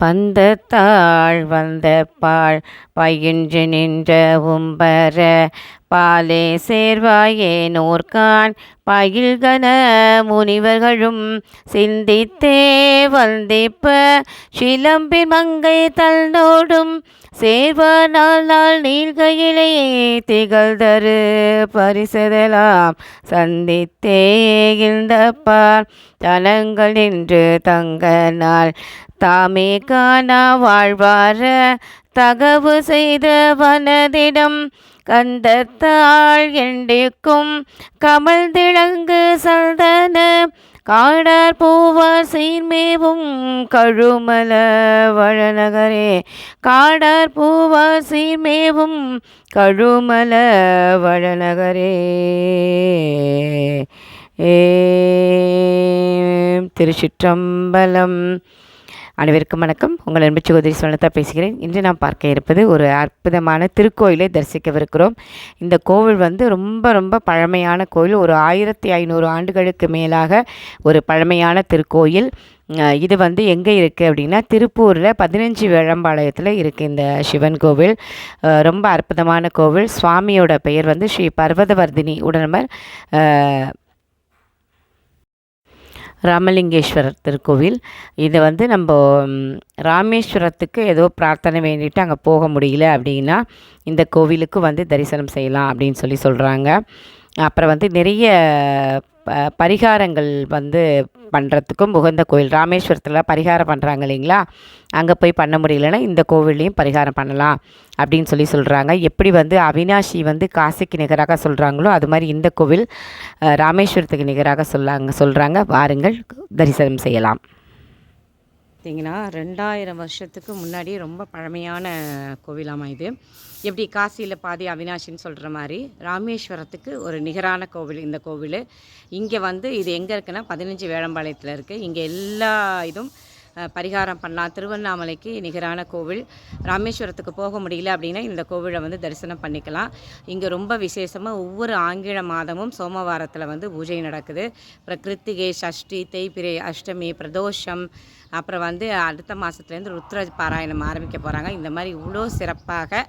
பந்தத்தாள் வந்த பால் பயின்று நின்ற உம்பர பாலே சேர்வாயே நோர்கான் பயில்கன முனிவர்களும் சிந்தித்தே வந்திப்ப சிலம்பின் மங்கை தன்னோடும் சேர்வானால் நாள் நீள்கையிலே திகழ்தரு பரிசதெல்லாம் சந்தித்தே இந்த பார் தலங்கள் நின்று தங்க நாள் தாமே காணா வாழ்வார தகவு செய்த வனதிடம் கந்தத்தாள் எண்டிக்கும் கமல் திளங்கு சந்தன காடார் பூவார் சீர்மேவும் கழுமல வளநகரே காடார் பூவார் சீர்மேவும் கழுமல வளநகரே. திருச்சிற்றம்பலம். அனைவருக்கும் வணக்கம். உங்கள் அன்பு சகோதரி சுவனதா பேசுகிறேன். இன்று நாம் பார்க்க இருப்பது ஒரு அற்புதமான திருக்கோயிலை தரிசிக்கவிருக்கிறோம். இந்த கோவில் ரொம்ப ரொம்ப பழமையான கோயில். ஒரு 1500 ஆண்டுகளுக்கு மேலாக ஒரு பழமையான திருக்கோயில். இது எங்கே இருக்குது அப்படின்னா, திருப்பூரில் 15 வேழம்பாளையத்தில் இருக்குது இந்த சிவன் கோவில். ரொம்ப அற்புதமான கோவில். சுவாமியோட பெயர் ஸ்ரீ பர்வதவர்தினி உடனமர் ராமலிங்கேஸ்வரர் திருக்கோவில். இது நம்ம ராமேஸ்வரத்துக்கு ஏதோ பிரார்த்தனை வேண்டிட்டு அங்கே போக முடியல அப்படின்னா இந்த கோவிலுக்கு தரிசனம் செய்யலாம் அப்படின்னு சொல்கிறாங்க. அப்புறம் நிறைய பரிகாரங்கள் பண்ணுறதுக்கும் உகந்த கோயில். ராமேஸ்வரத்தில் பரிகாரம் பண்ணுறாங்க இல்லைங்களா, அங்கே போய் பண்ண முடியலன்னா இந்த கோவில்லையும் பரிகாரம் பண்ணலாம் அப்படின்னு சொல்கிறாங்க. எப்படி அவினாஷி காசிக்கு நிகராக சொல்கிறாங்களோ அது மாதிரி இந்த கோவில் ராமேஸ்வரத்துக்கு நிகராக சொல்கிறாங்க. வாருங்கள், தரிசனம் செய்யலாம். பார்த்திங்கன்னா 2000 வருஷத்துக்கு முன்னாடி ரொம்ப பழமையான கோவிலாமா இது. எப்படி காசியில் பாதி அவினாஷின்னு சொல்கிற மாதிரி ராமேஸ்வரத்துக்கு ஒரு நிகரான கோவில் இந்த கோவில். இங்கே இது எங்கே இருக்குன்னா 15 வேழம்பாளையத்தில் இருக்குது. இங்கே எல்லா இதுவும் பரிகாரம் பண்ணலாம். திருவண்ணாமலைக்கு நிகரான கோவில். ராமேஸ்வரத்துக்கு போக முடியல அப்படின்னா இந்த கோவிலை தரிசனம் பண்ணிக்கலாம். இங்கே ரொம்ப விசேஷமாக ஒவ்வொரு ஆங்கில மாதமும் சோமவாரத்தில் பூஜை நடக்குது. அப்புறம் கிருத்திகை, சஷ்டி, தேய்பிரை, அஷ்டமி, பிரதோஷம், அப்புறம் அடுத்த மாதத்துலேருந்து ருத்ர பாராயணம் ஆரம்பிக்க போகிறாங்க. இந்த மாதிரி இவ்வளோ சிறப்பாக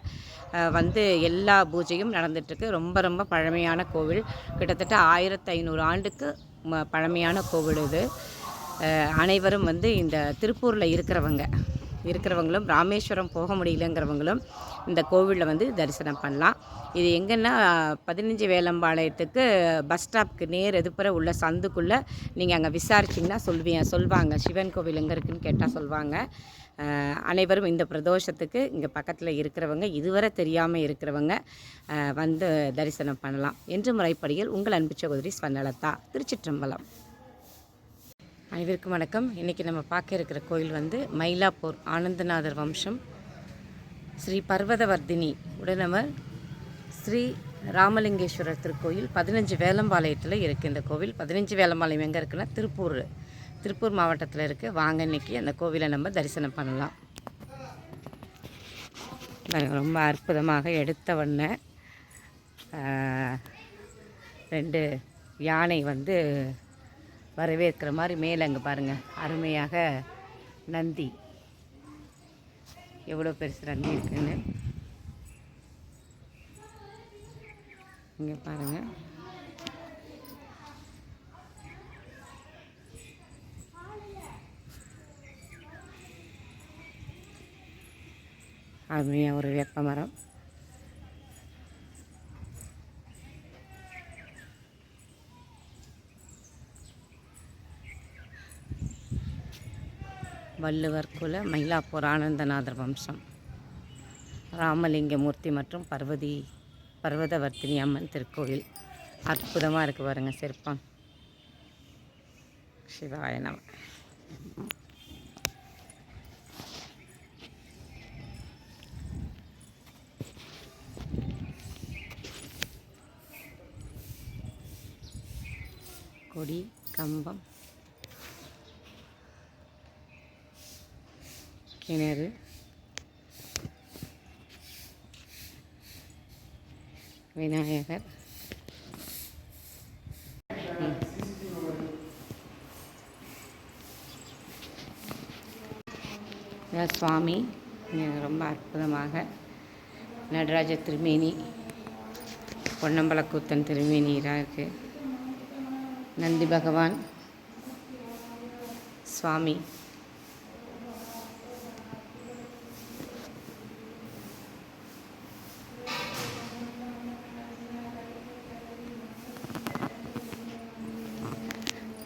எல்லா பூஜையும் நடந்துகிட்ருக்கு. ரொம்ப ரொம்ப பழமையான கோவில். கிட்டத்தட்ட 1500 ஆண்டுக்கு பழமையான கோவில் இது. அனைவரும் இந்த திருப்பூரில் இருக்கிறவங்களும் ராமேஸ்வரம் போக முடியலங்கிறவங்களும் இந்த கோவிலில் தரிசனம் பண்ணலாம். இது எங்கன்னா 15 வேழம்பாளையத்துக்கு பஸ் ஸ்டாப்க்கு நேர் எதிர்ப்புற உள்ள சந்துக்குள்ளே நீங்கள் அங்கே விசாரிச்சிங்கன்னா சொல்வாங்க சிவன் கோவில் எங்கே இருக்குதுன்னு கேட்டால் சொல்வாங்க. அனைவரும் இந்த பிரதோஷத்துக்கு இங்கே பக்கத்தில் இருக்கிறவங்க, இதுவரை தெரியாமல் இருக்கிறவங்க தரிசனம் பண்ணலாம். என்று முறைப்படியில் உங்கள் அன்பு சகோதரி ஸ்வர்ணலதா, திருச்சிற்றம்பலம். அனைவருக்கும் வணக்கம். இன்றைக்கி நம்ம பார்க்க இருக்கிற கோயில் மயிலாப்பூர் ஆனந்தநாதர் வம்சம் ஸ்ரீ பர்வதவர்தினி உடனமர் ஸ்ரீ ராமலிங்கேஸ்வரர் திருக்கோயில் 15 வேழம்பாளையத்தில் இருக்குது இந்த கோவில். 15 வேழம்பாளையம் எங்கே இருக்குன்னா திருப்பூர் மாவட்டத்தில் இருக்குது. வாங்க இன்றைக்கி அந்த கோவிலை நம்ம தரிசனம் பண்ணலாம். ரொம்ப அற்புதமாக எடுத்த வண்ண 2 யானை வரவேற்கிற மாதிரி மேலே அங்கே பாருங்கள், அருமையாக நந்தி, எவ்வளோ பெருசு நந்தி இருக்குன்னு இங்கே பாருங்கள். அருமையாக ஒரு வேப்ப மரம். வள்ளுவர் குல மயிலாப்பூர் ஆனந்தநாதர் வம்சம் ராமலிங்கமூர்த்தி மற்றும் பர்வதவர்த்தினி அம்மன் திருக்கோயில். அற்புதமாக இருக்குது பாருங்கள் சிற்பம். சிவாய நம. கொடி, கம்பம், கிணறு, விநாயகர், சுவாமி ரொம்ப அற்புதமாக நடராஜ திருமேனி, பொன்னம்பலக்கூத்தன் திருமேனியாக இருக்குது. நந்தி பகவான், சுவாமி,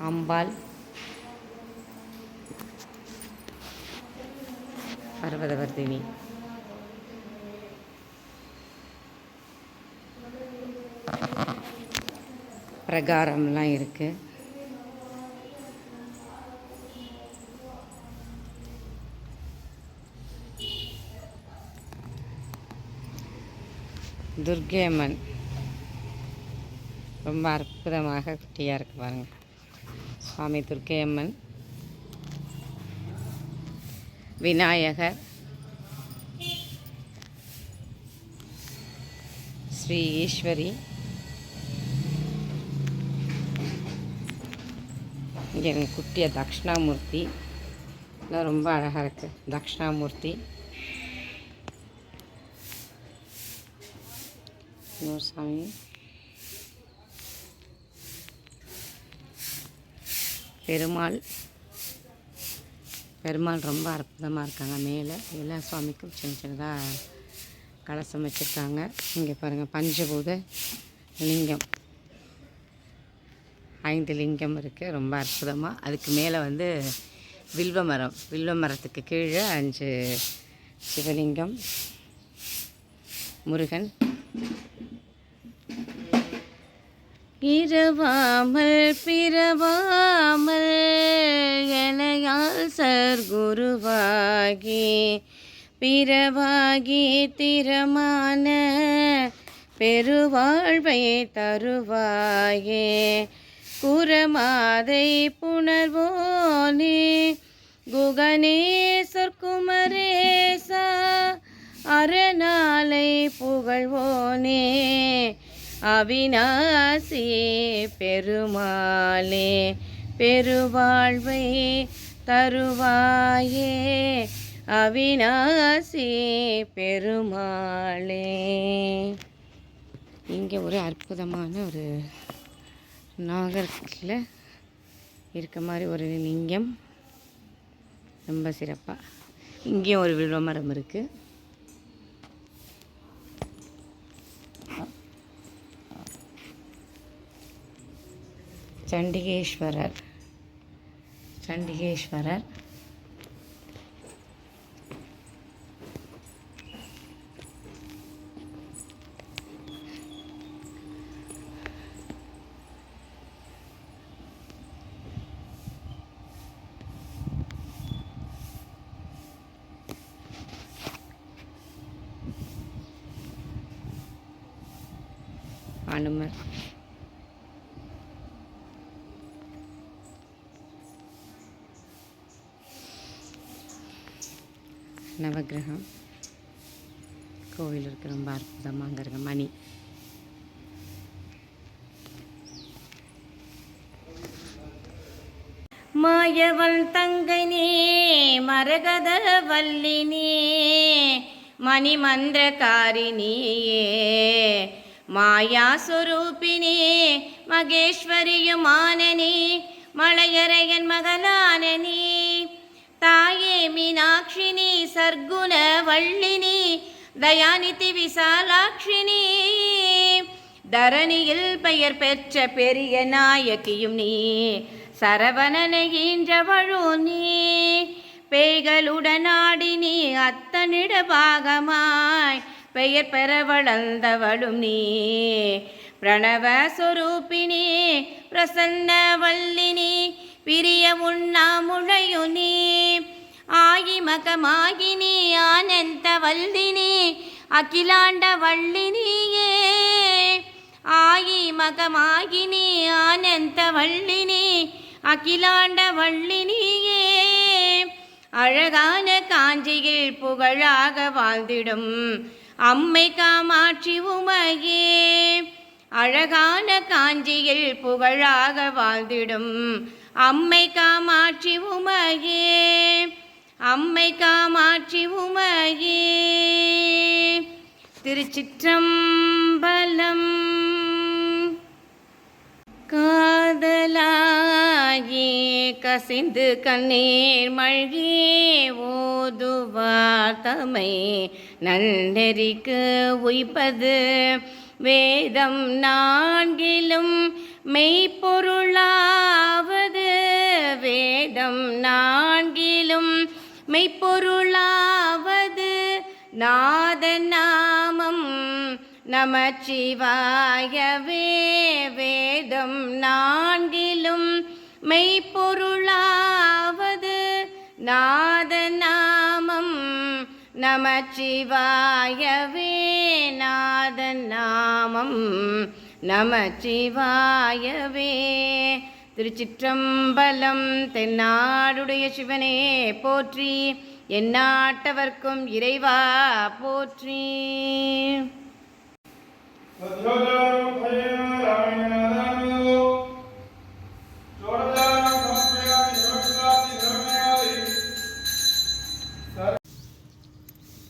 அம்பாள், பர்வதவர்தினி, பிரகாரம்லாம் இருக்குது. துர்க்கை அம்மன் ரொம்ப அற்புதமாக குட்டியாக இருக்கு பாருங்கள். சுவாமி துர்க்கை அம்மன், விநாயகர், ஸ்ரீ ஈஸ்வரி, இங்கே குட்டியாக தக்ஷணாமூர்த்தி எல்லாம் ரொம்ப அழகாக இருக்குது. தக்ஷணாமூர்த்தி, இன்னொரு சாமி, பெருமாள். பெருமாள் ரொம்ப அற்புதமாக இருக்காங்க. மேலே எல்லா சுவாமிக்கும் சின்ன சின்னதாக கலசம் வச்சுருக்காங்க. இங்கே பாருங்கள், பஞ்சபூத லிங்கம், 5 லிங்கம் இருக்குது. ரொம்ப அற்புதமாக. அதுக்கு மேலே வந்து வில்வ மரம், வில்வ மரத்துக்கு கீழே 5 சிவலிங்கம், முருகன். இரவாமல் பிறவாமல் எனையால் சர்க்குருவாகி பிறவாகி திறமான பெருவாழ்வை தருவாயே. குரமாதை புணர்வோனே குகனே சொற்குமரேசா அரணாலை புகழ்வோனே அவிநாசி பெருமாளே பெருவாழ்வை தருவாயே அவிநாசி பெருமாளே. இங்கே ஒரு அற்புதமான ஒரு நாகரில் இருக்க மாதிரி ஒரு லிங்கம், ரொம்ப சிறப்பாக. இங்கேயும் ஒரு வில்வ மரம் இருக்குது. சண்டிகேஸ்வரர், சண்டிகேஸ்வரர், அனுமர், நவகிரகம் கோவில் இருக்குது. ரொம்ப அற்புதமாக இருக்க மணி. மாயவன் தங்கனே மரகத வல்லினே மணிமந்திரகாரிணியே மாயாஸ்வரூபினே மகேஸ்வரியுமானனே மலையரையன் மகளானனே தாயே மீனாட்சினி சர்க்குண வள்ளினி தயாநிதி விசாலாட்சினி தரணியில் பெயர் பெற்ற பெரிய நாயகியும் நீ சரவணனை ஈன்றவழு நீ பேய்களுடனாடி நீ அத்தனிட பாகமாய் பெயர் பெற வளர்ந்தவளும் நீ பிரணவ சொரூபிணி பிரசன்ன வல்லினி பிரிய உண்ணாமுழையு நீ ஆயி மகமாகினி ஆனந்த வல்லினி அகிலாண்ட வள்ளினியே ஆயி மகமாகினி ஆனந்த வள்ளினி அகிலாண்ட வள்ளினியே அழகான காஞ்சியில் புகழாக வாழ்ந்திடும் அம்மை காமாட்சி உமையே அழகான காஞ்சியில் புகழாக வாழ்ந்திடும் அம்மை காமாட்சி உமையே அம்மை காமாட்சி உமையே திருச்சிற்றம்பலம். காதலாயே கசிந்து கண்ணீர் மழ்கி ஓதுவார் தமை நன்னெறிக்கு உய்ப்பது வேதம் நான்கிலும் மெய்ப்பொருளாவது. வேதம் நான்கிலும் மெய்ப்பொருளாவது நாதன் நாமம் நமச்சிவாயவே. வேதம் நான்கிலும் மெய்ப்பொருளாவது நாதன் நாமம் நமச்சிவாயவே. நாதன் நாமம் நமச்சிவாயவே. திருச்சிற்றம்பலம். தென்னாடுடைய சிவனே போற்றி, எந்நாட்டவர்க்கும் இறைவா போற்றி.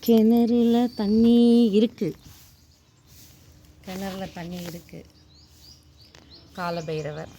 கிணறுல தண்ணி இருக்குது, கிணறுல தண்ணி இருக்குது. காலபைரவர்.